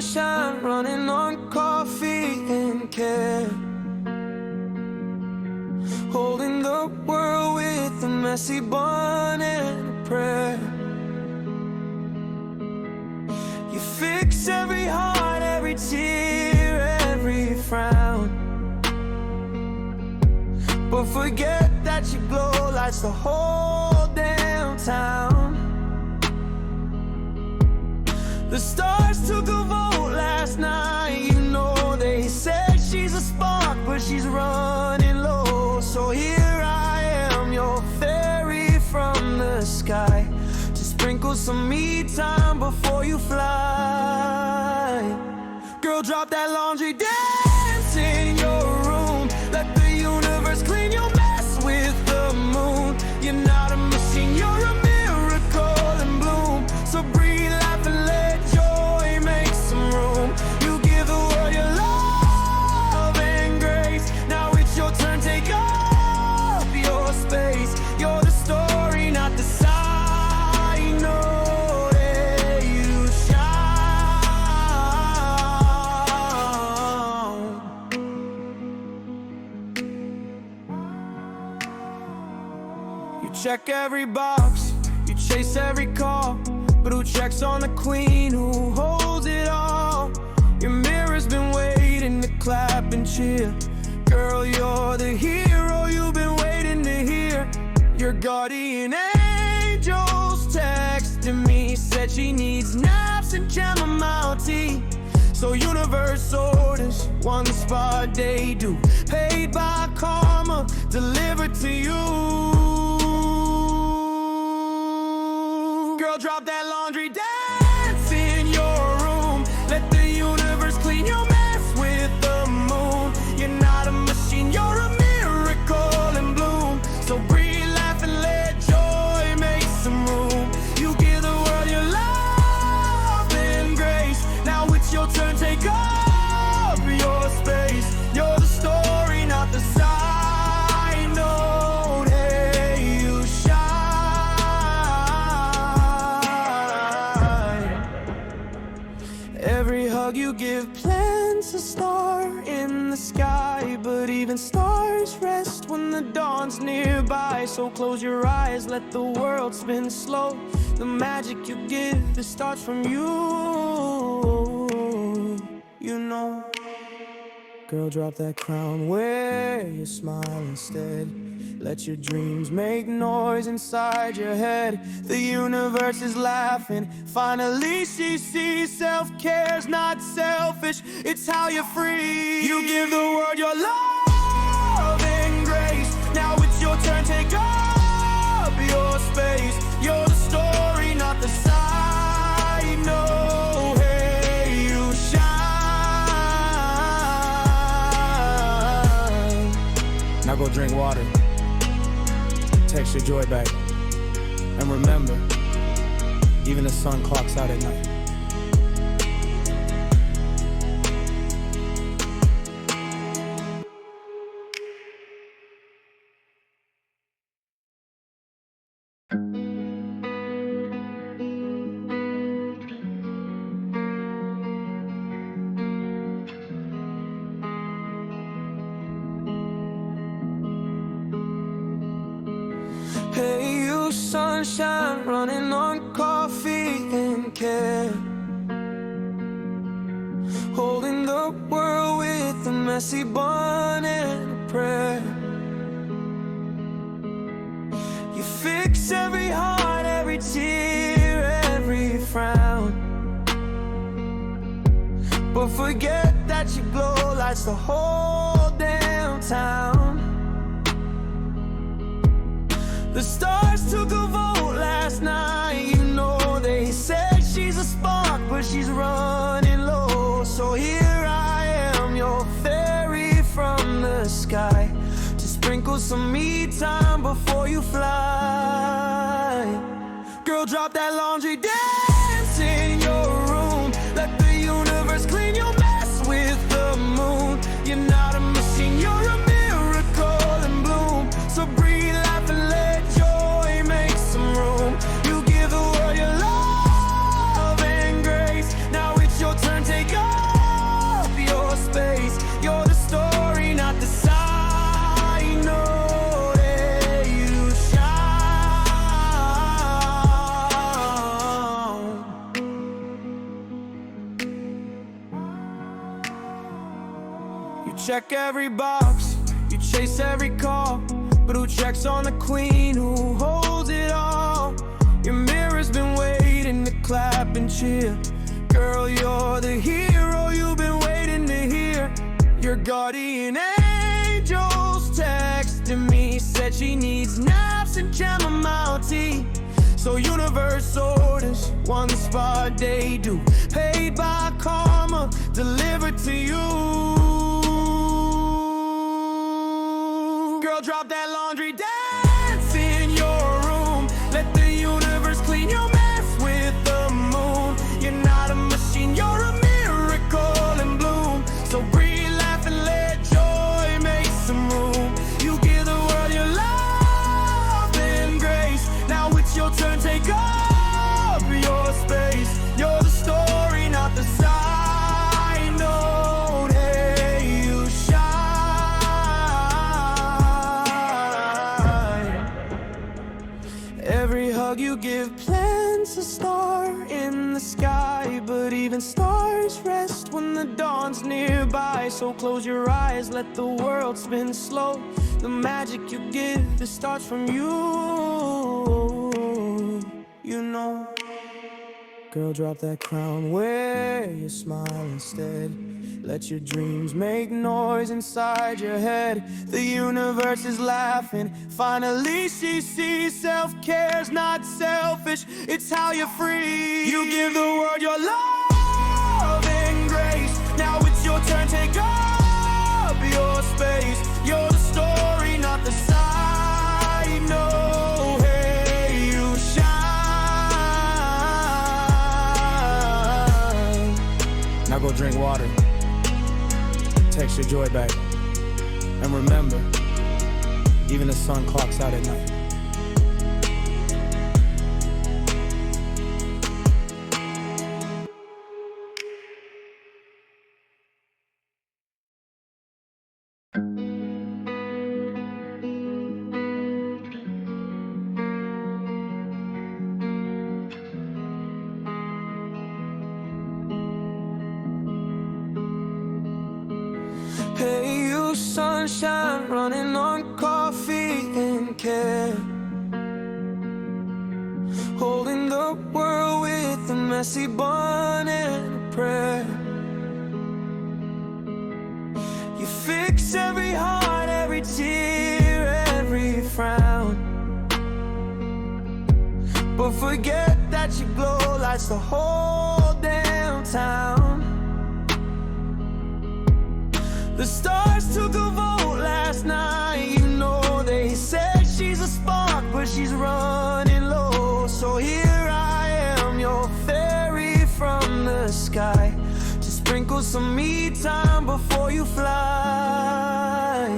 sunshine, running on coffee and care. Holding the world with a messy bun and a prayer. You fix every heart, every tear, every frown, but forget that your glow lights the whole damn town. The stars took a vote last night. You know they said she's a spark, but she's running low. So here I am, your fairy from the sky, to sprinkle some me time before you fly. Girl, drop that laundry, dance in your room. Let the universe clean your mess with the moon. You're not a machine, you're a miracle in bloom. So breathe, laugh, and let joy make some room. You give the world your love and grace. Now it's your turn, take up your space. You're the story, not the sign. Know that you shine. You check every box, you chase every call, but who checks on the queen who holds it all? Your mirror's been waiting to clap and cheer. Girl, you're the hero you've been waiting to hear. Your guardian angel's texting me, said she needs naps and chamomile tea. So universe orders, one spot they do. Paid by karma, delivered to you. Girl, drop that laundry, dance in your room. Let the universe clean your mess with the moon. You're not a machine, you're a miracle in bloom. So breathe, laugh, and let joy make some room. You give the world your love and grace. Now it's your turn, take up your space. You're the story, not the sign. No, hey, you shine. Every hug you give plants a star in the sky, but even stars rest when the dawn's nearby. So close your eyes, let the world spin slow. The magic you give, it starts from you, you know. Girl, drop that crown, wear your smile instead. Let your dreams make noise inside your head. The universe is laughing, finally she sees self-care's not selfish, it's how you're free. You give the world your love and grace. Now it's your turn, take up your space. You're the story, not the side. No, hey, you shine. Now go drink water, text your joy back, and remember, even the sun clocks out at night. Hey, you sunshine, running on coffee and care. Holding the world with a messy bun and a prayer. You fix every heart, every tear, every frown, but forget that your glow lights the whole damn town. The stars took a vote last night. You know they said she's a spark, but she's running low. So here I am, your fairy from the sky, to sprinkle some me time before you fly. Girl, drop that laundry, dance in your room. Let the universe clean your mess with the moon. You're not a machine, you're a miracle in bloom. So breathe, laugh, and let joy make some room. You give the world your love and grace. Now it's your turn, take You check every box, you chase every call, but who checks on the queen who holds it all? Your mirror's been waiting to clap and cheer. Girl, you're the hero you've been waiting to hear. Your guardian angel's texting me, said she needs naps and chamomile tea. So universe orders, one spot they do, paid by karma, delivered to you. Girl, drop that laundry, dance in your room. Let the universe clean your mess with the moon. You're not a machine, you're a miracle in bloom. So breathe, laugh, and let joy make some room. You give the world your love and grace. Now it's your turn, take up your space. You're the story, not the side note. Hey, you shine. Every hug you give plants a star in the sky, but even stars rest when the dawn's nearby. So close your eyes, let the world spin slow. The magic you give, it starts from you. You know. Girl, drop that crown, wear your smile instead. Let your dreams make noise inside your head. The universe is laughing, finally she sees self-care's not selfish, it's how you're free. You give the world your love and grace. Now it's your turn, take up your space. You're the story, not the side note. Hey, you shine. Now go drink water, text your joy back, and remember, even the sun clocks out at night. Hey, you sunshine, running on coffee and care, holding the world with a messy bun and a prayer. You fix every heart, every tear, every frown, but forget that your glow lights the whole damn town. The stars took a vote last night, you know they said she's a spark, but she's running low. So here I am, your fairy from the sky, to sprinkle some me time before you fly.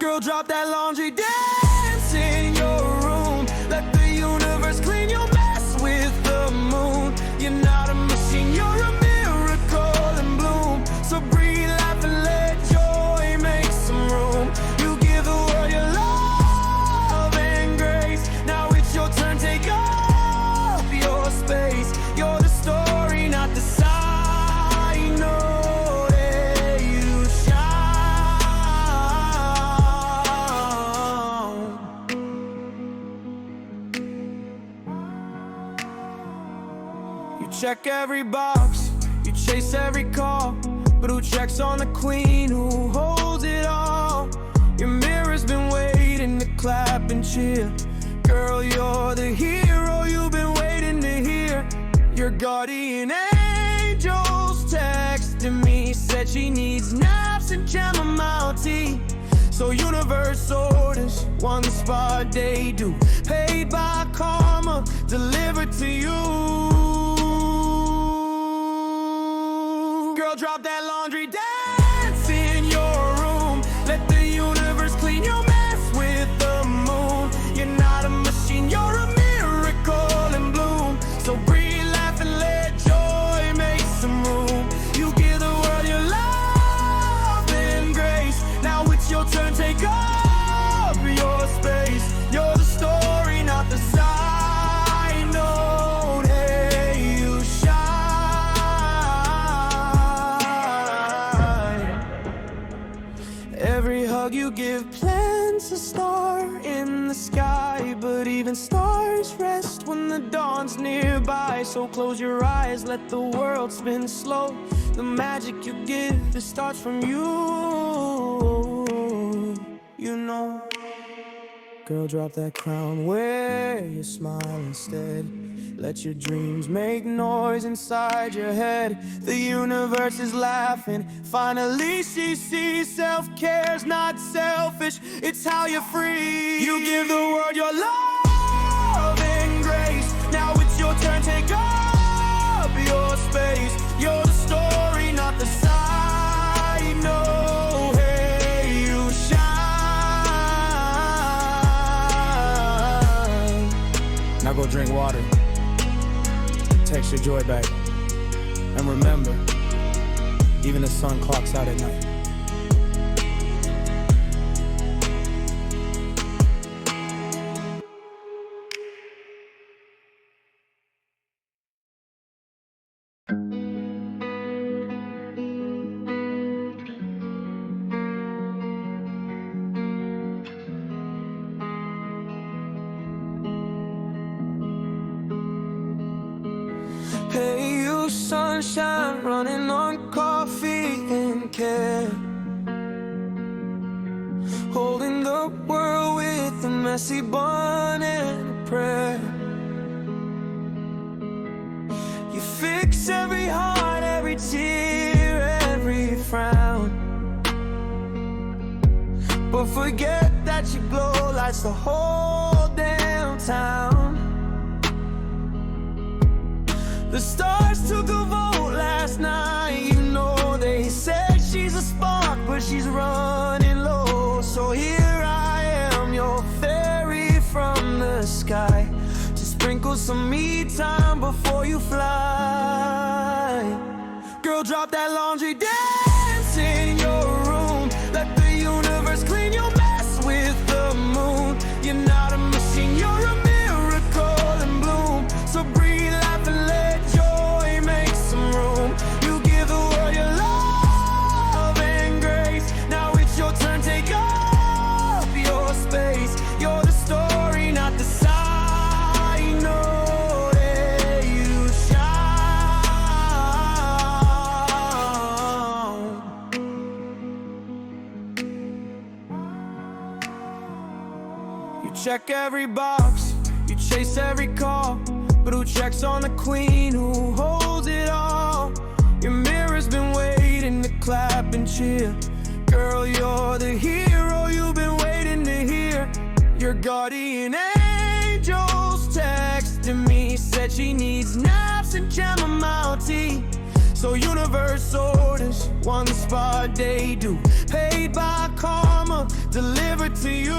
Girl, drop that laundry, dance in your room. Let the universe clean your mess with the moon. You're not a machine, you're a miracle in bloom. So breathe, laugh, and let joy make some room. You give the world your love and grace. Now it's your turn, take up your space. You're the story, not the side note. Hey, you shine. You check every box, you chase every call, but who checks on the queen who holds it all? Your mirror's been waiting to clap and cheer. Girl, you're the hero you've been waiting to hear. Your guardian angel's texting me, said she needs naps and chamomile tea. So universe orders, one spot they do, paid by karma, delivered to you. Girl, drop that laundry, dance in your room. Let the universe clean your mess with the moon. You're not a machine, you're a miracle in bloom. So breathe, laugh, and let joy make some room. You give the world your love and grace. Now it's your turn, take up your space. You're the story, not the side note. Hey, you shine. you give plans a star in the sky. But even stars rest when the dawn's nearby. So close your eyes, let the world spin slow. The magic you give, it starts from you, you know. Girl, drop that crown, wear your smile instead. Let your dreams make noise inside your head. The universe is laughing, finally she sees self-care's not selfish, it's how you're free. You give the world your love and grace. Now it's your turn, take up your space. You're the story, not the side, no. Hey, you shine. Now go drink water, text your joy back, and remember, even the sun clocks out at night. Hey, you sunshine, running on coffee and care, holding the world with a messy bun and a prayer. You fix every heart, every tear, every frown, but forget that your glow lights the whole damn town. The stars took a vote last night, you know. They said she's a spark, but she's running low. So here I am, your fairy from the sky, to sprinkle some me time before you fly. Girl, drop that laundry, dance in your room. Let the universe clean your mess with the moon. You're not a machine, you're a miracle in bloom. So breathe, laugh, and let joy make some room. You give the world your love and grace. Now it's your turn, take up your space. You're the story, not the side note. Hey, you shine. You check every box, you chase every call, but who checks on the queen who holds it all? Your mirror's been waiting to clap and cheer. Girl, you're the hero you've been waiting to hear. Your guardian angel's texting me, said she needs naps and chamomile tea. So universe orders, one spot they do. Paid by karma, delivered to you.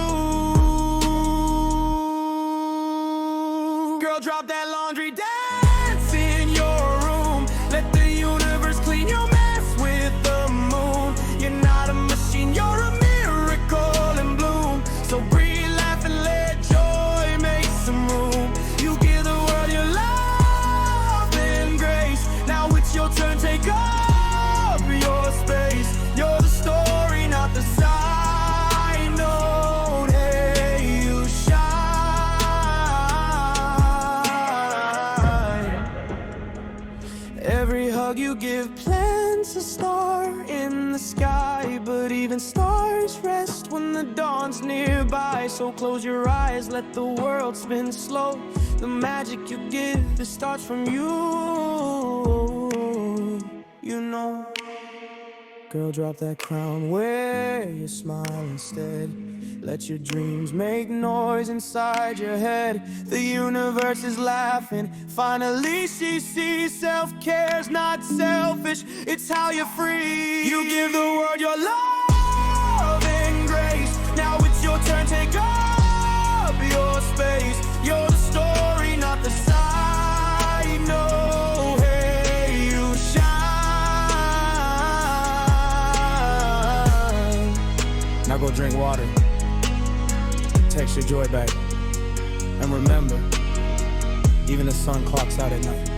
Girl, drop that laundry, dance in your room. Let the universe clean your mess with the moon. You're not a machine, you're a miracle in bloom. So breathe, laugh, and let joy make some room. You give the world your love and grace. Now it's your turn, take up your space. You're the story, not the side note. Hey, you shine. Every hug you give plants a star in the sky. But even stars rest when the dawn's nearby. So close your eyes, let the world spin slow. The magic you give, it starts from you, you know. Girl, drop that crown, wear your smile instead. Let your dreams make noise inside your head. The universe is laughing, finally she sees self-care's not selfish, it's how you're free. You give the world your love and grace. Now it's your turn, take up your space. You're the story, not the side, no. Hey, you shine. Now go drink water, text your joy back, and remember, even the sun clocks out at night.